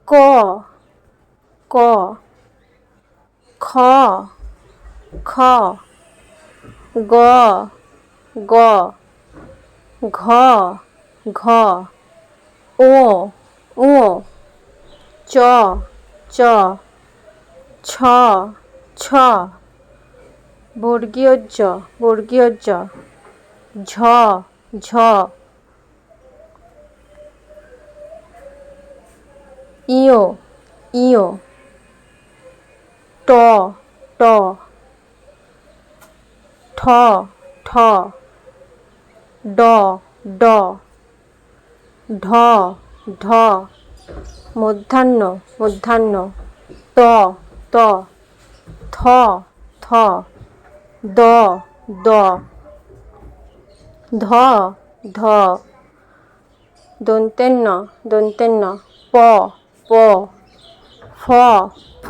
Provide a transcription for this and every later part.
ক ক খ খ গ গ ঘ ঘ ও ও চ চ ছ ছ বর্গীয় জ বর্গীয় জ ঝ ঝ ইয় ইয় ট ট ঠ ঠ ড ড ঢ ঢ মধ্যাহ্ন মধ্যাহ্ন ত ত থ থ দ দ ধ ধ দন্তেন্ন দন্তেন্ন প প ফ ফ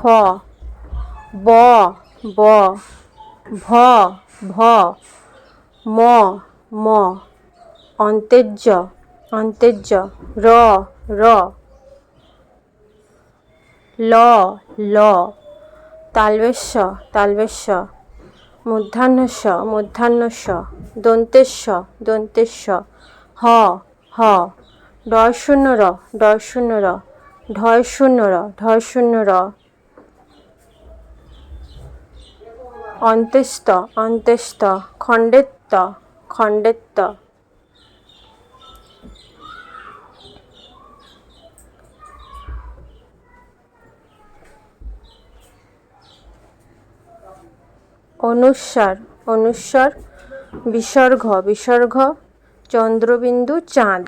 ব ব ভ ভ ম ম অন্তেজ্য অন্তেজ্য র র ল ল তালবেশ্য তালবেশ্য মূর্ধন্যস্য মূর্ধন্যস্য দন্তেশ্য দন্তেশ্য হ হ ডয় শূন্য র ডয় শূন্য র ঢয় শূন্য র ঢয় শূন্য র অন্ত্যেস্ত অন্ত্যেস্ত খণ্ডেত্ব খণ্ডেত্ব অনুস্বার অনুস্বার বিসর্গ বিসর্গ চন্দ্রবিন্দু চাঁদ